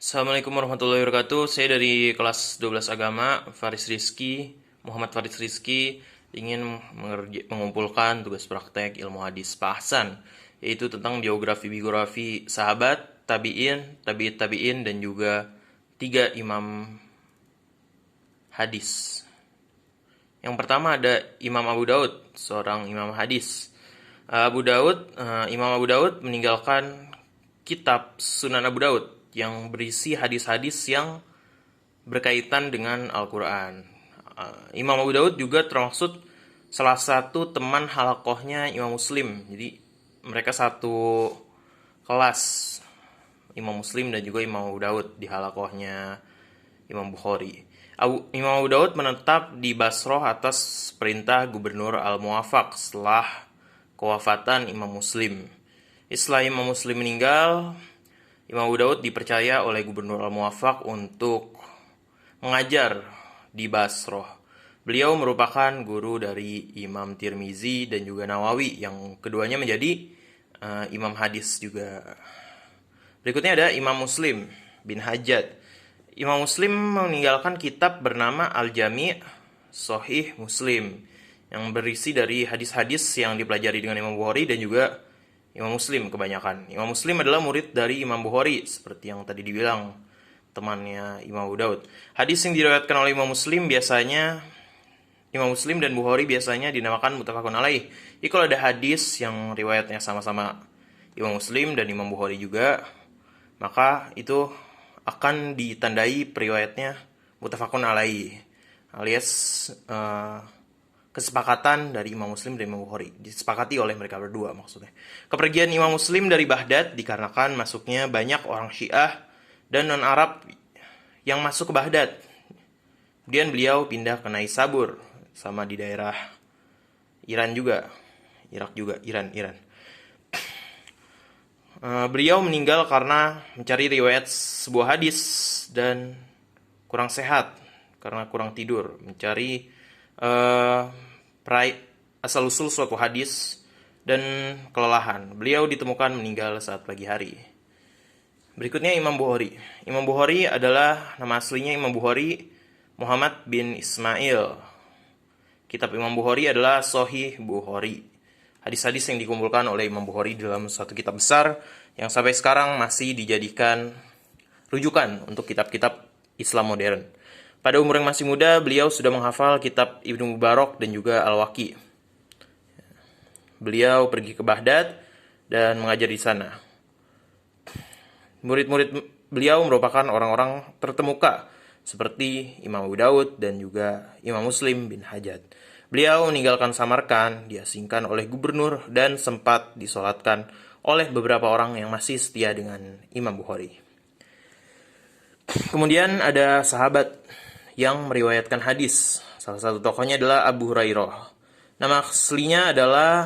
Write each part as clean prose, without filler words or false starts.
Assalamualaikum warahmatullahi wabarakatuh. Saya dari kelas 12 Agama, Muhammad Faris Rizki, ingin mengumpulkan tugas praktek ilmu hadis Pak Hasan, yaitu tentang biografi sahabat, tabi'in, tabi'it tabi'in, dan juga 3 imam hadis. Yang pertama ada Imam Abu Daud, seorang imam hadis. Imam Abu Daud meninggalkan kitab Sunan Abu Daud yang berisi hadis-hadis yang berkaitan dengan Al-Quran. Imam Abu Daud juga termasuk salah satu teman halakohnya Imam Muslim. Jadi mereka satu kelas, Imam Muslim dan juga Imam Abu Daud di halakohnya Imam Bukhari. Imam Abu Daud menetap di Basroh atas perintah Gubernur Al-Muwafaq setelah kewafatan Imam Muslim. Setelah Imam Muslim meninggal, Imam Abu Daud dipercaya oleh Gubernur Al-Muwafaq untuk mengajar di Basroh. Beliau merupakan guru dari Imam Tirmizi dan juga Nawawi, yang keduanya menjadi imam hadis juga. Berikutnya ada Imam Muslim bin Hajjaj. Imam Muslim meninggalkan kitab bernama Al-Jami' Sahih Muslim, yang berisi dari hadis-hadis yang dipelajari dengan Imam Bukhari dan juga Imam Muslim kebanyakan. Imam Muslim adalah murid dari Imam Bukhari, seperti yang tadi dibilang temannya Imam Abu Daud. Hadis yang diriwayatkan oleh Imam Muslim dan Bukhari biasanya dinamakan muttafaqun alaih. Jadi kalau ada hadis yang riwayatnya sama-sama Imam Muslim dan Imam Bukhari juga, maka itu akan ditandai periwayatnya muttafaqun alaih, alias kesepakatan dari Imam Muslim dan Imam Bukhari, disepakati oleh mereka berdua maksudnya. Kepergian Imam Muslim dari Baghdad dikarenakan masuknya banyak orang Syiah dan non-Arab yang masuk ke Baghdad. Kemudian beliau pindah ke Naisabur, sama di daerah Iran juga, Irak juga, Iran. Beliau meninggal karena mencari riwayat sebuah hadis dan kurang sehat karena kurang tidur, mencari asal-usul suatu hadis dan kelelahan. Beliau ditemukan meninggal saat pagi hari. Berikutnya Imam Bukhari. Imam Bukhari adalah, nama aslinya Imam Bukhari Muhammad bin Ismail. Kitab Imam Bukhari adalah Sahih Bukhari. Hadis-hadis yang dikumpulkan oleh Imam Bukhari dalam suatu kitab besar yang sampai sekarang masih dijadikan rujukan untuk kitab-kitab Islam modern. Pada umur yang masih muda, beliau sudah menghafal kitab Ibnu Mubarak dan juga Al-Waqi. Beliau pergi ke Baghdad dan mengajar di sana. Murid-murid beliau merupakan orang-orang terkemuka seperti Imam Abu Daud dan juga Imam Muslim bin Hajjaj. Beliau meninggalkan Samarkand, diasingkan oleh gubernur dan sempat disolatkan oleh beberapa orang yang masih setia dengan Imam Bukhari. Kemudian ada sahabat yang meriwayatkan hadis. Salah satu tokohnya adalah Abu Hurairah. Nama aslinya adalah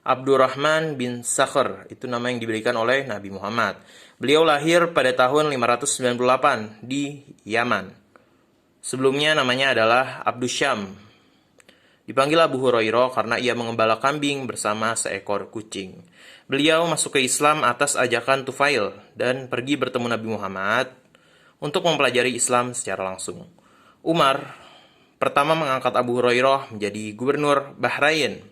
Abdurrahman bin Sakhr. Itu nama yang diberikan oleh Nabi Muhammad. Beliau lahir pada tahun 598 di Yaman. Sebelumnya namanya adalah Abdus Syam. Dipanggil Abu Hurairah karena ia mengembala kambing bersama seekor kucing. Beliau masuk ke Islam atas ajakan Tufail dan pergi bertemu Nabi Muhammad untuk mempelajari Islam secara langsung. Umar pertama mengangkat Abu Hurairah menjadi gubernur Bahrain.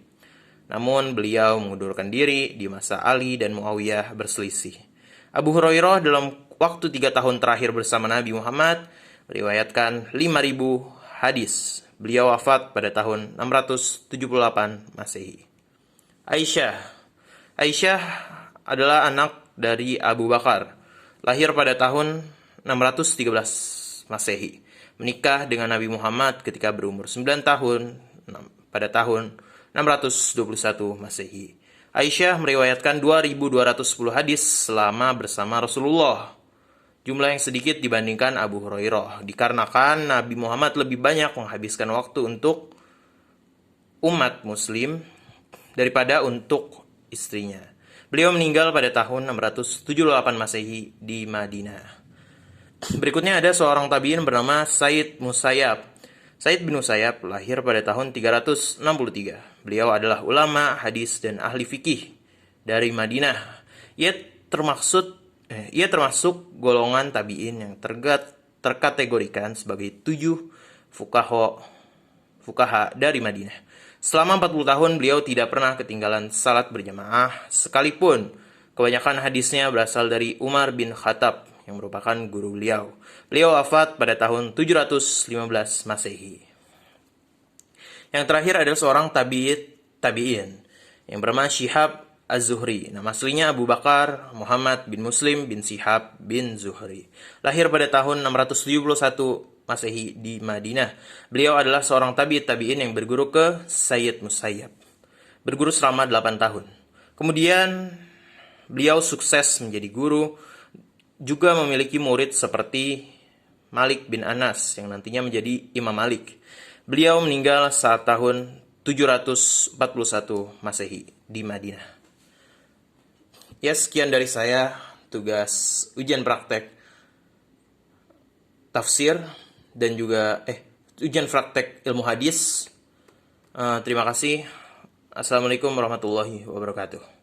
Namun beliau mengundurkan diri di masa Ali dan Muawiyah berselisih. Abu Hurairah dalam waktu 3 tahun terakhir bersama Nabi Muhammad meriwayatkan 5.000 hadis. Beliau wafat pada tahun 678 Masehi. Aisyah adalah anak dari Abu Bakar. Lahir pada tahun 613 Masehi. Menikah dengan Nabi Muhammad ketika berumur 9 tahun pada tahun 621 Masehi. Aisyah meriwayatkan 2.210 hadis selama bersama Rasulullah. Jumlah yang sedikit dibandingkan Abu Hurairah, dikarenakan Nabi Muhammad lebih banyak menghabiskan waktu untuk umat muslim daripada untuk istrinya. Beliau meninggal pada tahun 678 Masehi di Madinah. Berikutnya ada seorang tabi'in bernama Said Musayyab. Said bin Musayyab lahir pada tahun 363. Beliau adalah ulama hadis dan ahli fikih dari Madinah. Ia Ia termasuk golongan tabi'in yang terkategorikan sebagai 7 fukaha dari Madinah. Selama 40 tahun beliau tidak pernah ketinggalan salat berjamaah sekalipun. Kebanyakan hadisnya berasal dari Umar bin Khattab yang merupakan guru beliau. Beliau wafat pada tahun 715 Masehi. Yang terakhir adalah seorang tabi'in yang bernama Syihab Az-Zuhri. Nama aslinya Abu Bakar Muhammad bin Muslim bin Syihab bin Zuhri. Lahir pada tahun 671 Masehi di Madinah. Beliau adalah seorang tabi'in yang berguru ke Sayyid Musayyab. Berguru selama 8 tahun. Kemudian beliau sukses menjadi guru, juga memiliki murid seperti Malik bin Anas yang nantinya menjadi Imam Malik. Beliau meninggal saat tahun 741 Masehi di Madinah. Ya, sekian dari saya tugas ujian praktek tafsir dan juga ujian praktek ilmu hadis. Terima kasih. Assalamualaikum warahmatullahi wabarakatuh.